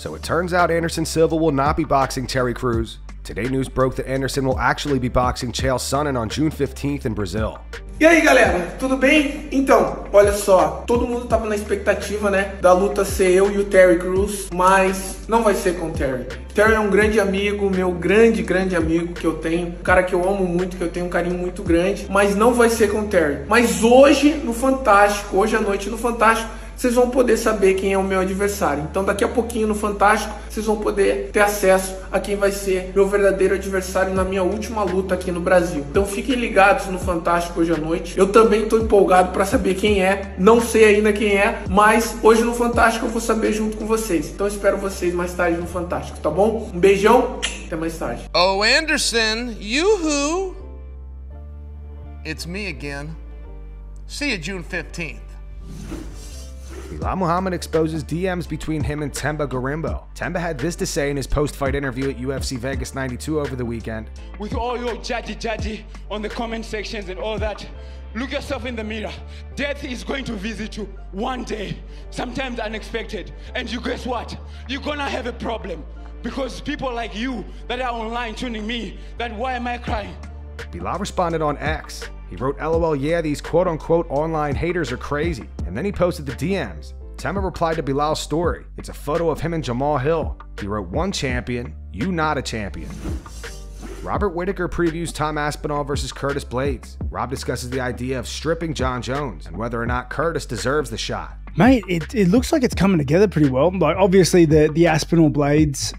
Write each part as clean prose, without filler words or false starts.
So it turns out Anderson Silva will not be boxing Terry Crews. Today news broke that Anderson will actually be boxing Chael Sonnen on June 15th in Brazil. E aí galera, tudo bem? Então, olha só, todo mundo tava na expectativa, né, da luta ser eu e o Terry Crews, mas não vai ser com o Terry. Terry é um grande amigo, meu grande amigo que eu tenho, um cara que eu amo muito, que eu tenho um carinho muito grande, mas não vai ser com o Terry. Mas hoje no Fantástico, hoje à noite no Fantástico, vocês vão poder saber quem é o meu adversário. Então daqui a pouquinho no Fantástico, vocês vão poder ter acesso a quem vai ser meu verdadeiro adversário na minha última luta aqui no Brasil. Então fiquem ligados no Fantástico hoje à noite. Eu também estou empolgado para saber quem é. Não sei ainda quem é, mas hoje no Fantástico eu vou saber junto com vocês. Então eu espero vocês mais tarde no Fantástico, tá bom? Um beijão, até mais tarde. Oh, Anderson, yoo-hoo! It's me again. See you June 15th. Belal Muhammad exposes DMs between him and Themba Gorimbo. Themba had this to say in his post-fight interview at UFC Vegas 92 over the weekend. With all your judgy on the comment sections and all that, look yourself in the mirror. Death is going to visit you one day, sometimes unexpected. And you guess what? You're gonna have a problem. Because people like you that are online tuning me, that why am I crying? Belal responded on X. He wrote, LOL, yeah, these quote-unquote online haters are crazy. And then he posted the DMs. Themba replied to Bilal's story. It's a photo of him and Jamal Hill. He wrote, one champion, you not a champion. Robert Whittaker previews Tom Aspinall versus Curtis Blaydes. Rob discusses the idea of stripping John Jones and whether or not Curtis deserves the shot. Mate, it looks like it's coming together pretty well. Like obviously the Aspinall Blaydes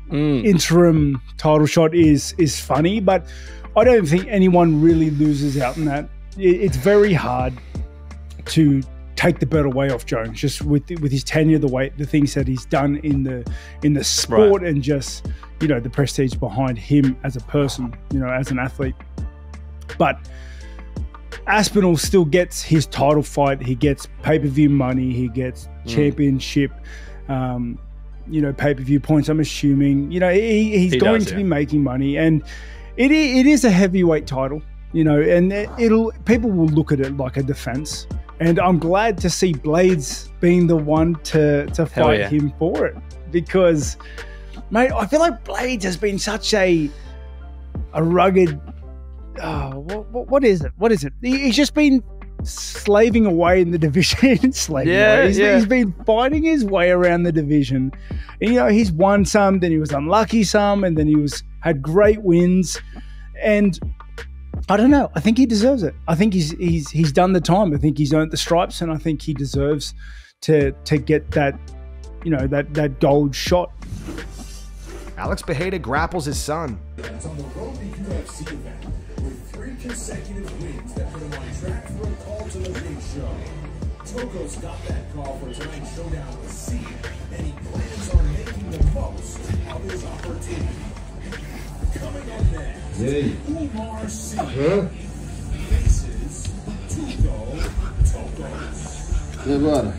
interim title shot is funny, but I don't think anyone really loses out in that. It's very hard to take the belt away off Jones, just with his tenure, the things that he's done in the sport, right, and just, you know, the prestige behind him as a person, you know, as an athlete. But Aspinall still gets his title fight. He gets pay-per-view money. He gets championship, you know, pay-per-view points. I'm assuming, you know, he's going to be making money, and it is a heavyweight title, you know, and people will look at it like a defense. And I'm glad to see Blaydes being the one to fight him for it, because, mate, I feel like Blaydes has been such a rugged. What is it? What is it? He's just been slaving away in the division. He's been fighting his way around the division. And, you know, he's won some, then he was unlucky some, and then he had great wins. And I don't know. I think he deserves it. I think he's done the time. I think he's earned the stripes, and I think he deserves to get that, you know, that gold shot. Alex Pereira grapples his son. It's on the road to UFC event with 3 consecutive wins that put him on track for a call to the big show. Togo's got that call for tonight's showdown with C, and he plans on making the most of his opportunity. Coming up next, Umar C faces Togos. E agora?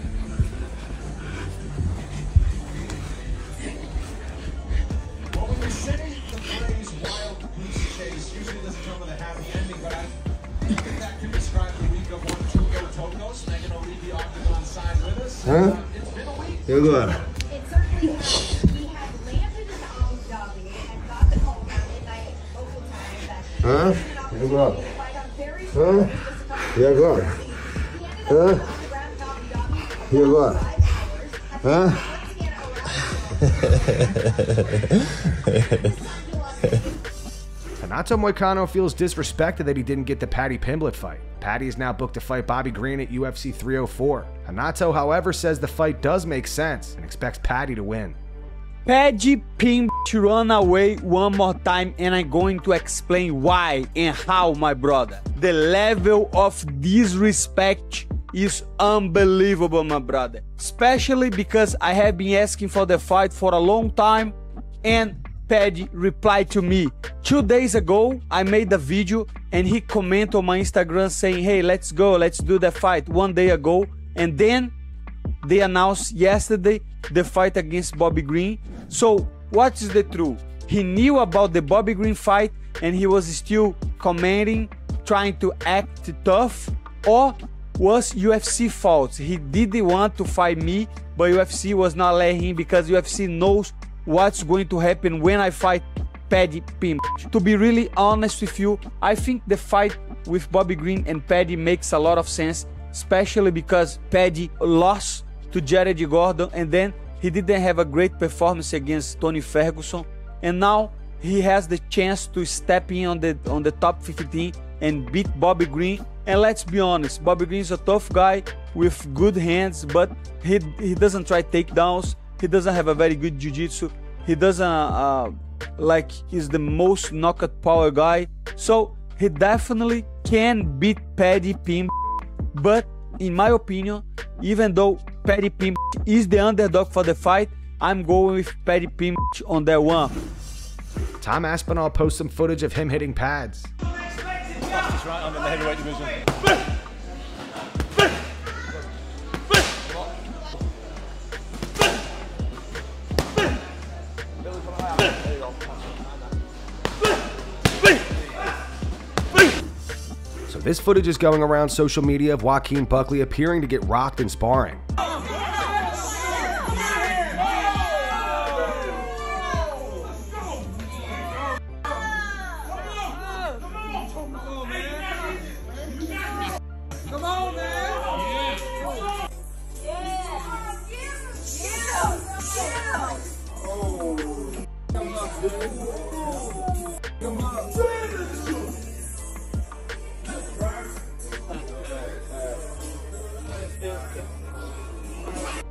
Well, when we say the phrase wild goose chase, usually doesn't come with a happy ending, but I think that can describe the week of one Togos. Megan will leave the octagon side with us. It's been a week. E agora? It certainly has. We have landed in Abu Dhabi and got the call down midnight local time that E agora? E agora? E agora? Renato Moicano feels disrespected that he didn't get the Paddy Pimblett fight. Paddy is now booked to fight Bobby Green at UFC 304. Renato, however, says the fight does make sense and expects Paddy to win. Paddy Pimblett run away one more time, and I'm going to explain why and how, my brother. The level of disrespect is unbelievable, my brother. Especially because I have been asking for the fight for a long time, and Paddy replied to me 2 days ago. I made a video and he commented on my Instagram saying, hey, let's go, let's do the fight 1 day ago. And then they announced yesterday the fight against Bobby Green. So what is the truth? He knew about the Bobby Green fight and he was still commenting, trying to act tough, or was UFC fault? He didn't want to fight me but UFC was not letting him because UFC knows what's going to happen when I fight Paddy Pimblett. To be really honest with you, I think the fight with Bobby Green and Paddy makes a lot of sense, especially because Paddy lost to Jared Gordon and then he didn't have a great performance against Tony Ferguson, and now he has the chance to step in on the top 15 and beat Bobby Green. And let's be honest, Bobby Green is a tough guy with good hands, but he doesn't try takedowns. He doesn't have a very good jiu-jitsu. He doesn't he's the most knockout power guy. So he definitely can beat Paddy Pimblett. But in my opinion, even though Paddy Pimblett is the underdog for the fight, I'm going with Paddy Pimblett on that one. Tom Aspinall posts some footage of him hitting pads. Right on in the heavyweight division. So this footage is going around social media of Joaquin Buckley appearing to get rocked in sparring.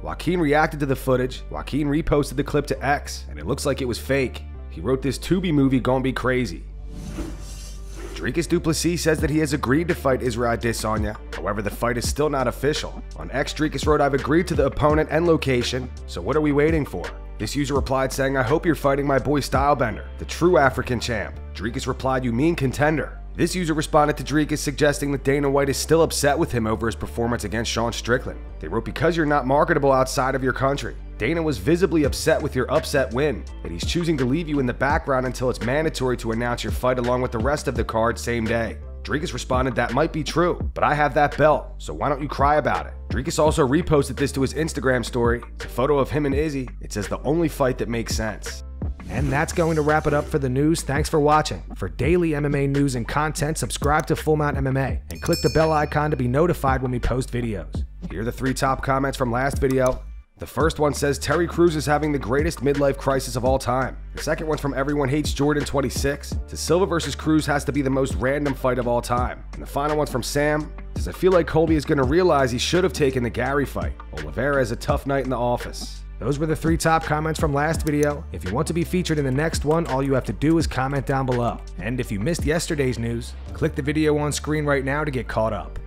Joaquin reacted to the footage. Joaquin reposted the clip to X, and it looks like it was fake. He wrote this Tubi movie gon' be crazy. Dricus Du Plessis says that he has agreed to fight Israel Adesanya. However, the fight is still not official. On X, Dricus wrote, "I've agreed to the opponent and location, so what are we waiting for?" This user replied saying, "I hope you're fighting my boy Stylebender, the true African champ." Dricus replied, "You mean contender?" This user responded to Dricus suggesting that Dana White is still upset with him over his performance against Sean Strickland. They wrote, "Because you're not marketable outside of your country. Dana was visibly upset with your upset win, that he's choosing to leave you in the background until it's mandatory to announce your fight along with the rest of the card same day." Dricus responded, "That might be true, but I have that belt, so why don't you cry about it?" Dricus also reposted this to his Instagram story. It's a photo of him and Izzy. It says, "The only fight that makes sense." And that's going to wrap it up for the news. Thanks for watching. For daily MMA news and content, subscribe to Full Mount MMA and click the bell icon to be notified when we post videos. Here are the 3 top comments from last video. The first one says, "Terry Crews is having the greatest midlife crisis of all time." The second one's from Everyone Hates Jordan 26. Says, "Silva versus Crews has to be the most random fight of all time." And the final one's from Sam. Says, "I feel like Colby is going to realize he should have taken the Gary fight. Oliveira has a tough night in the office." Those were the 3 top comments from last video. If you want to be featured in the next one, all you have to do is comment down below. And if you missed yesterday's news, click the video on screen right now to get caught up.